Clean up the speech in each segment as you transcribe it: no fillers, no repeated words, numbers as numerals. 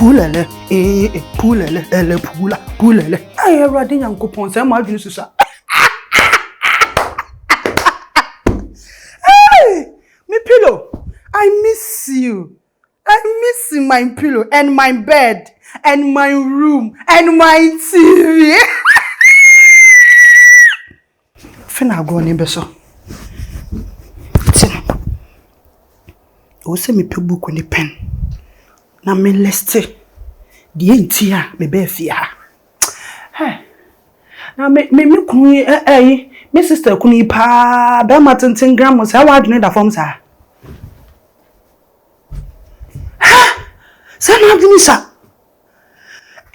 Pulele, pulele, pula, pulele. I hear riding Uncle Pons, I'm not susa. Hey, me pillow. I miss you. I miss my pillow and my bed and my room and my TV. Fina go on beso. O se me pe book ni pen. Na me leste. Die ntia me be fia. Hey. Na me kunu me sister kunu pa be matentin gram so wa adwene da form sa. Sa na adwene sa.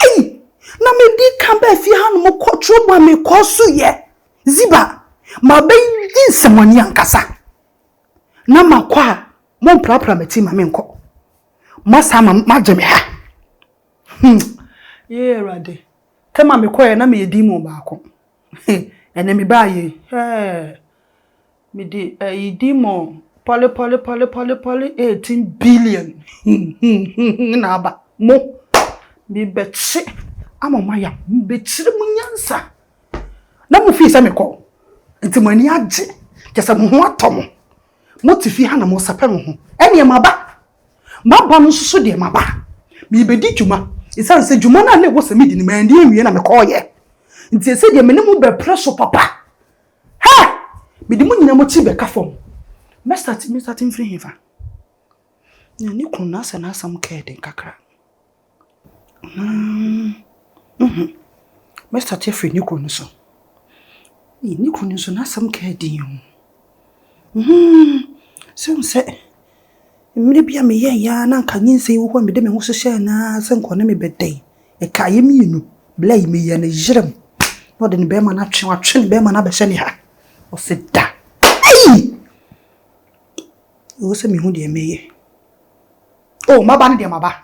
Ei, na me di kan be fia ha no mo kwotro ba me kosu ye. Ziba, ma be di semoni ankasa. Na makwa mo prapra meti ma me nko. Masama majeme ha. Yeah, Rade. Tema me koye na me yedi mo baako. Ene me ba ye. Me di yedi mo pole 18 billion. Na ba mo bi betche amomaya betchire munyansa. Na mo fi se me ko. Nti mo ani age. Kesa mo ho atomo. Mo tifi ha na mo sape mo ho. Ene maba. Maba no susu de maba. Me bedi djuma. Isan se djuma na le wo se me di ni ma ndi enwie na me ko ye. Nti se de me ne mo be presso papa. Ha! Me di mo nyina mo ti be ka fom. Me start free hiva. Ni kun na se na sam ka den kakra. Me start free ni kun so. Ni kun so na sam ka din yo. So se Mire bia me ye ya na nka nyinse wo me de me ho hye na se nko na me bedai e ka ye mienu blai me ye na jirem no de ne be ma na atwe ne be ma na be hye ne ha o se da ai o se me hu de me ye oh maba ne de maba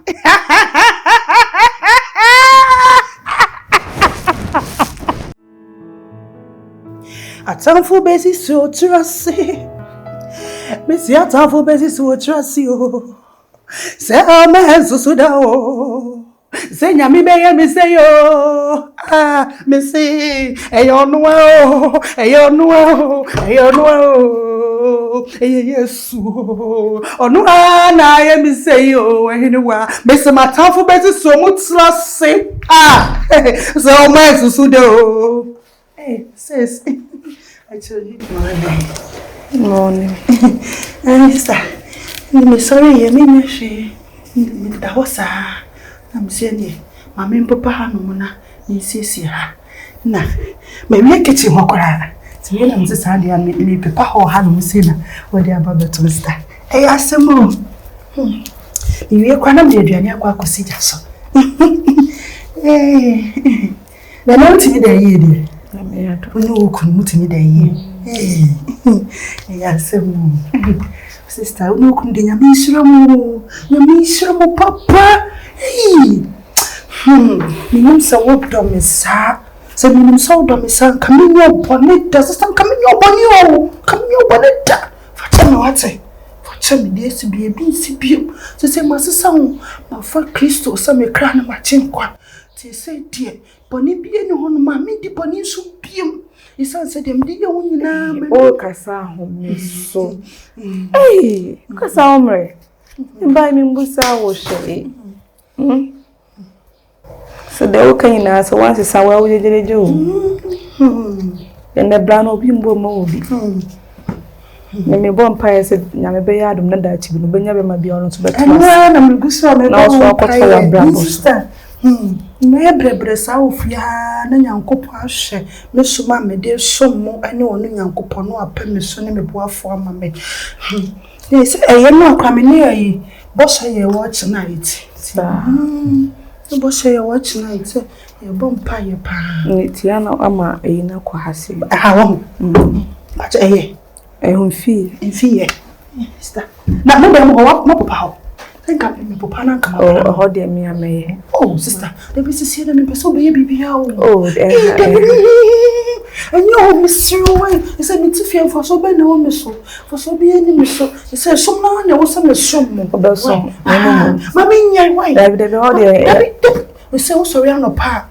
atamfo besi so trase Messi atafo besi so trasi o. Se ame susuda o. Se nyami beye me say yo. Ah, me say eyo no o. Eyo no o. Eyo no o. Yesu. Onu na ye me say yo. Ehiniwa. Messi matafo besi so mu trasi. Ah. Se ame susuda o. Hey, sis. I told you. Morning. Sister, I'm sorry, me she da hosa. I'm saying, Mamma and Papa Hanumona, ni sisi ha. Na, me kiti mokora. Ti me mse sandi ya me Papa ho Hanum sina. Wodi ababa to sister. Asemo. Iwe kwa na me aduane akwa akosija so. Na no ti da yi de. Na me ato. Onu okun mutimi da yi. Asemo. Sister, onu okun de nyame isiro mo papa. Minum sa wobdo me sa. Se minum sa wobdo me sa kaminyo bonita. Sister kaminyo bonio. Kaminyo bonita. Facha me wate. Facha me de si biye. Se masisa ho ma fa Kristo sa me kra na ma chinkwa. Ti se die boni biye no hono ma me di boni so biem. Isan se dem di ye wonyina me. O kasa ho me so. Kasa omre. Mba mi mbusa wo hwe. So they okay na so once sawa wo jejeje o. Na bra no bi mbo ma obi. Me bom pae se nyame be ya adum na da chi bi no benya be ma bi ono so beto. Na me guso me na so akotwa wa bra bo. Me brebre sa ofia na nyankopon ahwe me suma me de sommo ane onu nyankopon no apa me so ne me boafo ama me. Yes, eye no kwa me ne ayi bossa ye watch night. Bossa ye watch night. Ye bom pae pa. Tia na ama eyi na kwa hase ba. Wo. But eye. Ehun fi ye. Sister. Na me be mo papa ho. Think I'm in Popana. Oh, how dear me, I may. Oh, sister, the business here, the so baby. Oh, and you, Miss Roy, is a bit fear for so bad, no, Miss, for so be any miss. It says some man, there was some shum about some. Mammy, young wife, we say, oh, sorry, I'm no pa.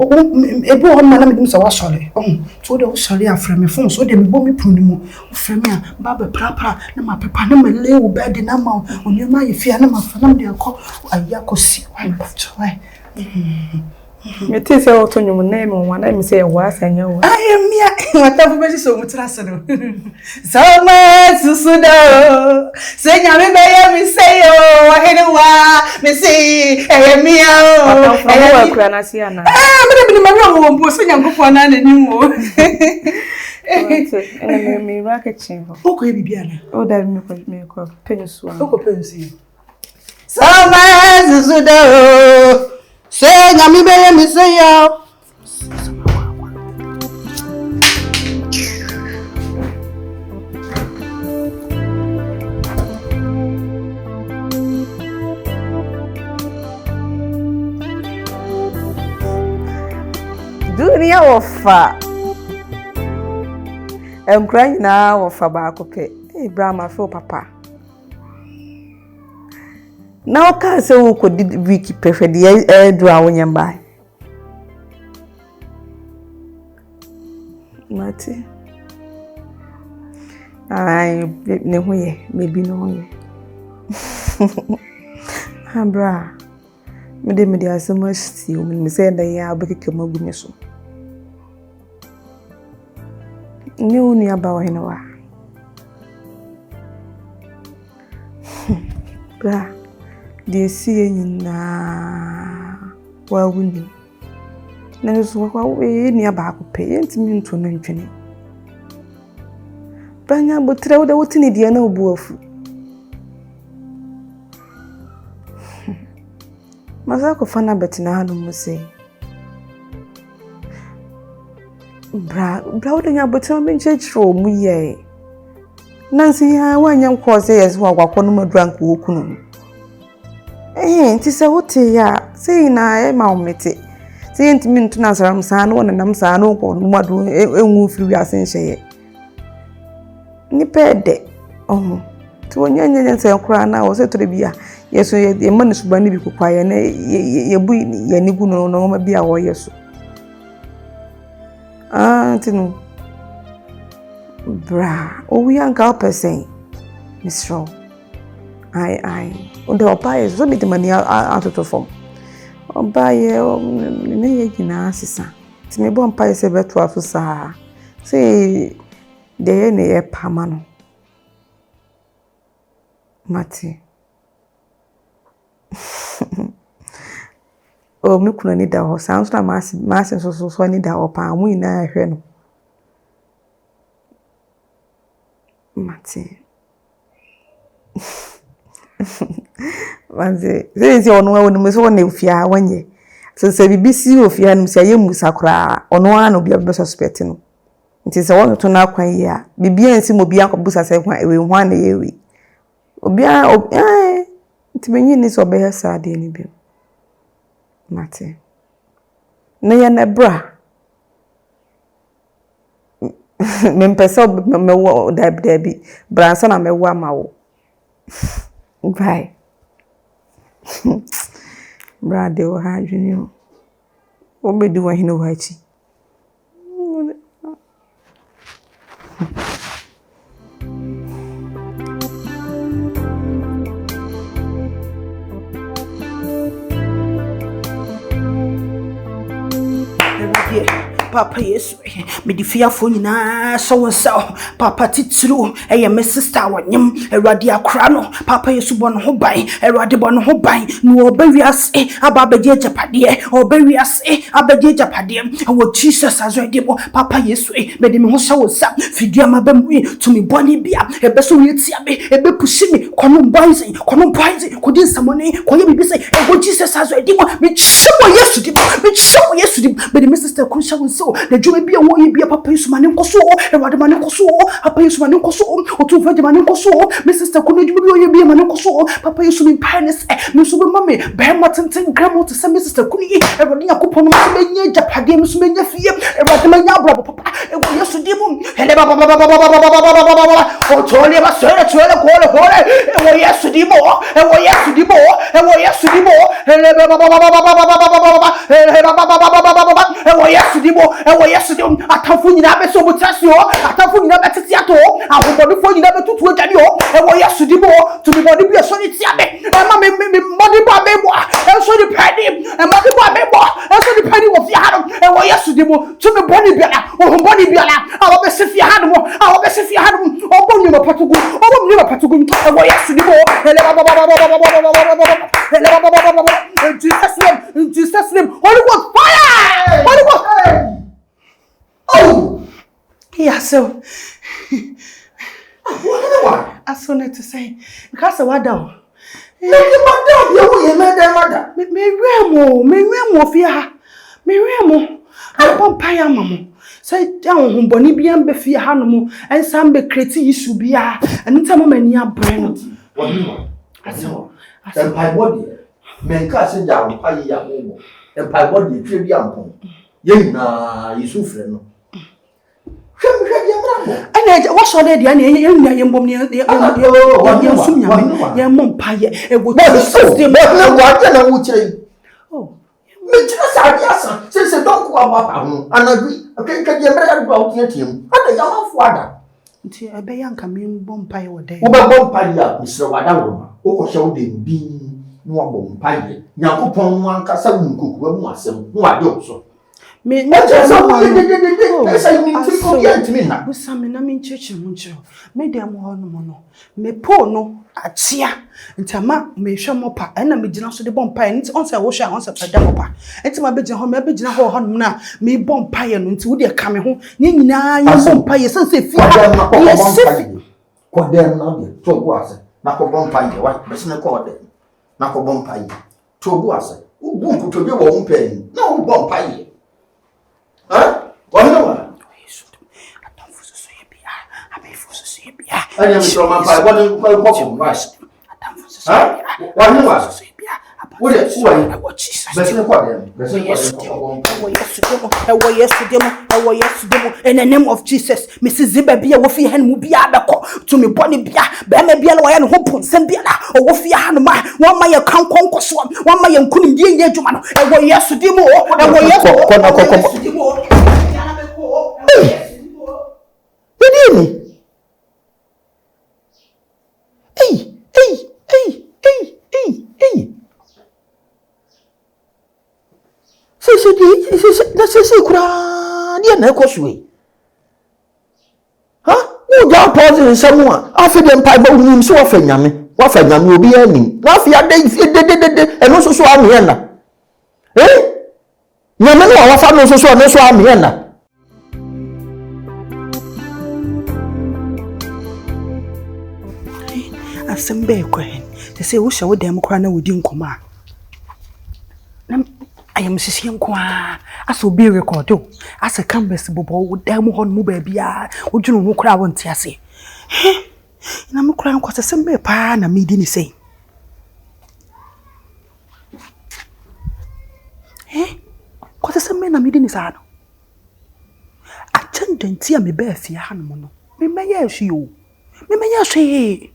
Oh, a boy, Madame Sawashale. Oh, so the sorry, I'm from a phone, so they bought me prunimo. From me, Baba Papa, no, my papa, no, my little bed in a mouth. On your mind, if you are not my family, I'll call a Yakosi. Why? Me tell you what your name on one name say was and you. I am here. Whatever is so much rational. So much sudo. Say me say oh, I me say I am here. I am Kranasiana. My room was saying I'm going to anymore. And me racket chamber. Okay, Bibiana. Oh, that me pencil. Oh, pencil. So much sudo. Say, me say yo. Dunia ofa. Crying now ofa ba kope. Brahma for papa. Now can't say who could Vicky prefer the air drawing and by. Marty. I no way, maybe no way. Bra. Me dey so much still me say that ya be kekema gumi so. Ni unu aba wa hena wa. Bra. They see na wa wuni. Na so kwa we ni aba akopɛ yentimi nto no ntwene. Banya botre wo de wotini die na obu afu. Mazako fana betina hanu muse. Bra wo de nya botre me nchechiro mu ye. Nansi ya wanya nkoze yesu agwakọ no madrank wo kunu. Nti se wote ya sei na ma omete. Sei ntimi nto na saram sa na wona nam sa na ko no madu enwu firi wiase nhye. Ni pede. Ti wonyanyanyan se nkura na wo se tore bia. Yeso ye mane suba ni bi kokwa ye na ye bu ye ni gu no no ma bia wo yeso. Tinu. Bra, we are girl person. Miss Rowe. I. On the opa so bit money out of form. Oba ye me ye na sisa. Ti me bon pa se beto afu sa. Say de ne ye pama no. Mati. O me kuna ni da ho. Sounds na mas so ni da opa mu ina hwe no. Mati. Manze, zezi ono wa no so na ofia wanye. Se bibisi ofia no se ayemu sakura, ono ano bia be suspect no. Nti se wono to na kwan yi a, bibia nsi mo bia kobusa se kwan ewe ho na yewe. Obia nti menyi ni so be hesa de ni bi. Mati. Na ya na bra. Mempesa mewo dabi bransa na mewo amawo. Bye. Brade o ha junior. O be do hino wachi. Papa yes, me di fearful na so and so. Papa titru, my sister wanyam, radia crano. Papa yesu bon hobai, radibon hobai, no burias, ababeje japade, or burias, abaje japade, and what Jesus has ready. Papa yesu, made him also was up, Fidiama bemwe to me bonny bia, a besso yetiabe, a be pushing, common boysing, could in some money, could you be say, and what Jesus has ready, which show yesterday, but the Mr. Kusha was so so the dwuma bi a wo yi bi papa Yesu mane nkoso Ewurade mane nkoso papa Yesu mane nkoso otumfa de mane nkoso me sister ko no dwuma bi o yi bi mane nkoso papa Yesu me panes me so be mame be matenten gramo to say me sister ko ni Ewurade yakopon no so be nya japade me so be nya fie Ewurade ma nya brabo papa ewo Yesu di mu hele baba o tole ba sere tole ko le hore ewo Yesu di mu ewo Yesu di mu ewo Yesu di mu hele baba ewo Yesu di mu ewo Yesu di mu atamfo nyina be so mutrasi o atamfo nyina be tete ato ahobodifo nyina be tutu adani o ewo Yesu di mu to me body be so ni tia me ma me body ba me bo e so di padi e body ba me bo e so di padi wo fi ha no ewo Yesu di mu to me body bi ala o body bi ala awo be se fi ha no awo be se fi ha no o bo nyuma patugu ewo Yesu di mu hele in Jesus name Holy Ghost fire Holy Ghost oh yes so what I saw need to say because what down me remo fia me remo I pon paya mamo say down humboni bia be fia ha no mo ensam be create issue bia anytime mani abreno what you and my body men ka se ja on paye ya mo and my body twe bia mpon ye na yisufre no hwem dia mramo ana what so dey ana ye nya ye mbom ne ye sum nya ye mom paye e go system na wa na wo kire oh me tira sa dia san se don ko aba ho anabi ka dia mra ba o tiatim ada ya mafo ada nti ebe ya nka me mbom paye wo dey wo ba bom paye ya misre wada wo wo ko hye wo dey bi no abom paye Yakopon wan kasa wunkokuwa mu asem no ade oso me Busame na me ncheche mu nchiro me dem ho no mo no me po no atia ntama me hwe mopa na me gina so de bompa nti on say wo hwe on say pada mopa nti ma begina ho me begina ho no na me bompa ye no nti wo de ka me ho ni nyina ye bompa ye sense fi ye sefi ko dem na de to bo ase na ko bompa ye wa be se ko de na ko bompa ye to bo ase wo bu nkuto be wo mpa ye na wo bompa ye what no I am from my what in the name of Jesus, Mrs. Zibabia, Wofi and Mubia to me, Bonnie Bia, Bamabia, and Hope, Sambia, or Wofi Hanuma, one my account concourse, one my young couldn't be a Jumano, and what yes to demo, and what yes to demo. Say kura dia na ekosue ha wo ja pause nsam a afi dem pai ba wuni so wafa nyame obi anim na afi ade eno so ame na nyame no wafa no so eno so ame na asembe kwen te say wo hye wo dem kra na wodi nkoma na I am sisiem kwa aso be record o asa canvas bobo wo dem ho no ba bia wo dwunu ho kra wo ntia se na me kra nkwata sembe pa na me di ni sei kwata sembe na me di ni sa no achanda ntia me ba afia ha no no me meye ahwe o me meye ahwe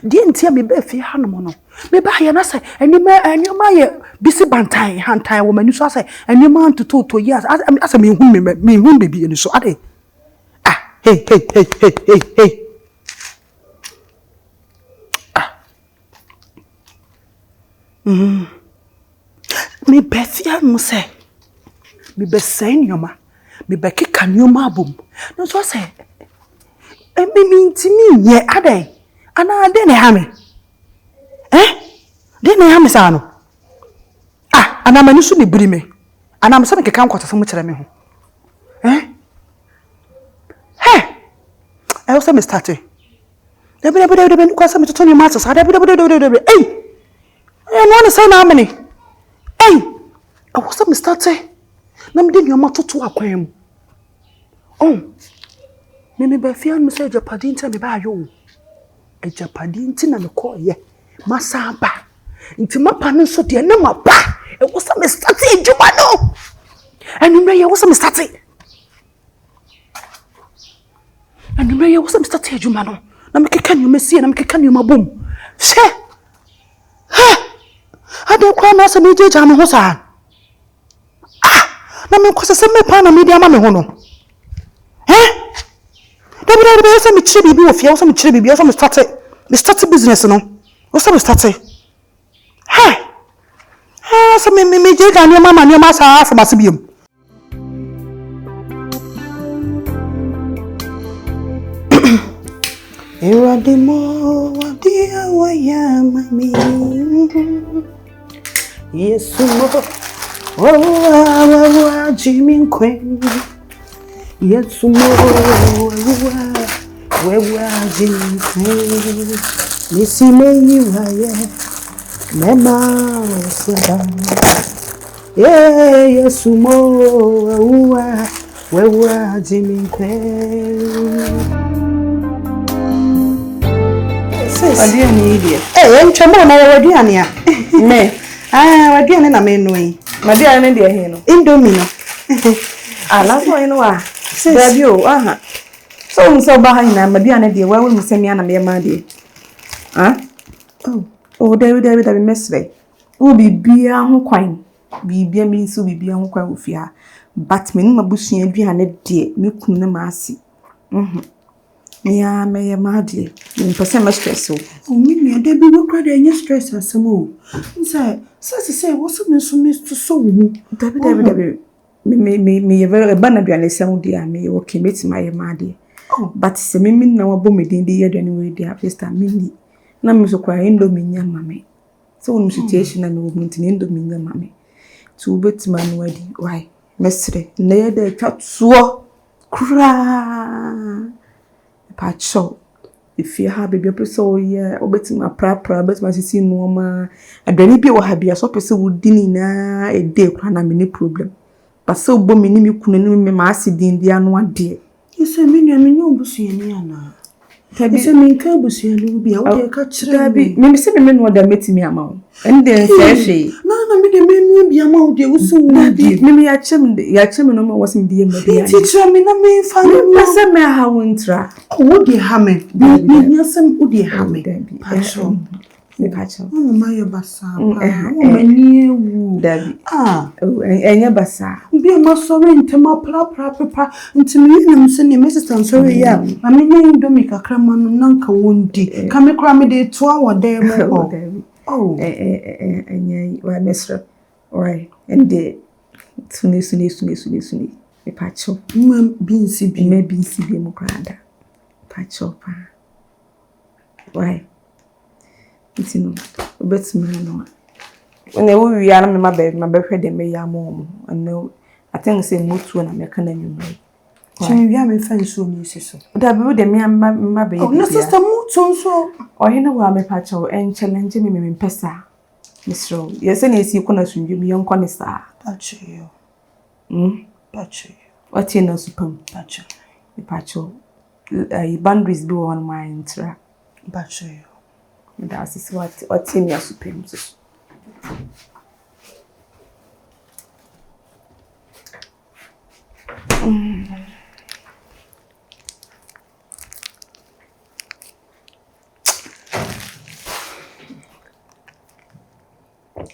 die ntia me ba afia ha no no me ba ya na say enima ye bisi bantai hantai wo manu so say enima ntoto years asa me hu bebi eni so ade hey me be fia mo say me be say nyoma me be kika nyoma abom no so say me ntimi ye ade ana ade ne ha me de ne ha me sa no ana mani so be biri me ana me se me keka nkwata so mo kire me ho I also me started de kwasa me toto ni mata sa de no say na amene I was me started na me de nneoma toto akwan mu oh me ba fia no say japadi nti me ba ayo japadi nti na me call ye masaba nti mapa no so de na mapa e wo sa me start ejuma no anumre ye wo sa me start anumre ye wo sa me start ejuma no na me keka nneoma sie na me keka nneoma bom she ha ade kwa na so me jeja me ho sa na me kwase se me pa na me dia ma me ho no Dabi say me chire bibi ofia wo say me chire bibi wo say me start business no wo say me start hey so me je ga ni ma sa asa biom Eradimo wadia waya mami Yesu mo wa jimin kwen Yesu mo wa jimin kwen Nisi me yiwaye mema sada Yesu mo wa jimin kwen Wadiani idea. Enchemo na wadiani ya. Me. Wadiani na menu yi. Wadiani dia hino. Indomie no. Last one no wa. Baby o, aha. So unso ba hina wadiani dia wa we musemi ana me ma dia. Oh, David mesre. O bibia ho kwan. Bibia mi nso bibia ho kwan ofia. But me no mabusua aduane dia me kunu na ma ase. Yeah, me madly. In person stress. Oh, me there be no credit any stress as some more. Say, what's up, so? David, me very banana sound dear me okay, meet my maddy. Oh, but se me na wabo me din the year anyway, dear, first time me. Na me so cry indomie mammy. So, no situation and movement in indomie mammy. To bet man wedding. Why, Mestre, near the cat so cry. Pacho if you have baby person yeah obeti ma pra bet ma sisi no ma adani bi wo ha bia so pese wo dini na e dey kwa na me problem but so bo me ni me kunu ni me ma asidin dia no ade ise me nua me nyo busuani ana tabi ise me nka busuani bi a wo dey ka kire tabi me se me no da metimi ama wo ende se hwe na me de me nua bi ama wo dey wo so wo di me ya chem no ma wo se me dey ma dia teacher me na me fa me se me ha wontra wo dey ha me me nyasem wo dey ha me pacho me pacho ma ye basa ma ni ewu dabi enye basa bi ma sorry ntema pra pepa ntimi na mse ni sister sorry ya ma me nyi indomie kakra ma no nanka wondi ka me kra me de to awo dey mo oh enye wa mesra oi ende suni me pacho ma binsi bi mo krada pacho pa why it's no bet me no when they we are me my be de me ya mo and no I think say motu na me kana nyum Chimi bia me fa nso mi siso da be de me ma be oh na sister motu nso o hina wa me pacho en challenge me pesa misro yes na esi ko na sunju mi yonko ni sa pacho pacho what na supam pacho boundaries be on my intra pacho that is what in your supam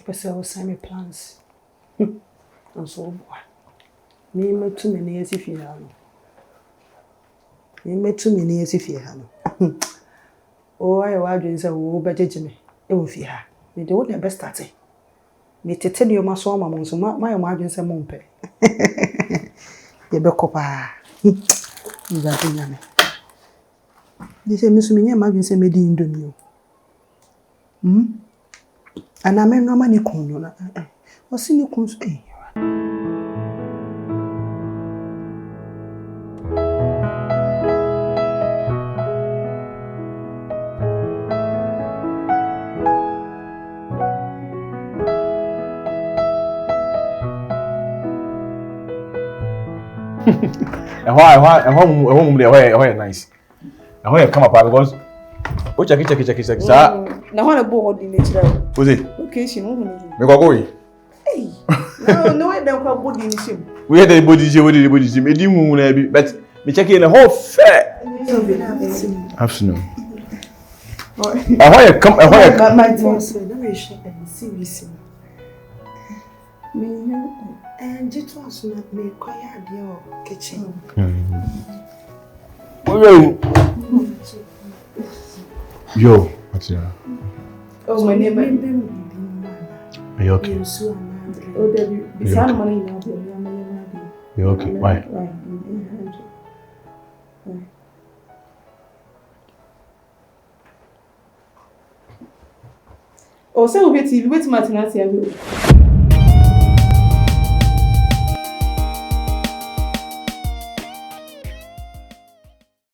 Pesa o same plans and so boy me metu me na yesi fi ha no me metu me na yesi fi ha no o ayi wa dwen say wo bejeje me e wo fi ha me de wo na be start me tete de o ma so ma mo so ma yo ma dwen say mo mpe ye be kopa iza dunya me ni se mi so me nya ma dwen say me di indomie o ana me no ma ni kunyo na o si ni kun so And why nice. And why come up because oh check. Sir. Now when I go in the Was it? location, Me go go. hey. No, I don't have body in him. We had the body gym. Me dim na bi, but me check in the whole fair. Afternoon. And why come? And why? My boss, let me share and see this. Me and it was not me quiet your kitchen. Yo, what's your? Oh, my neighbor. Are you okay? Oh, Debbie, it's not money now. You okay? Why? Oh, so we TV. Wait, Martin, I see you.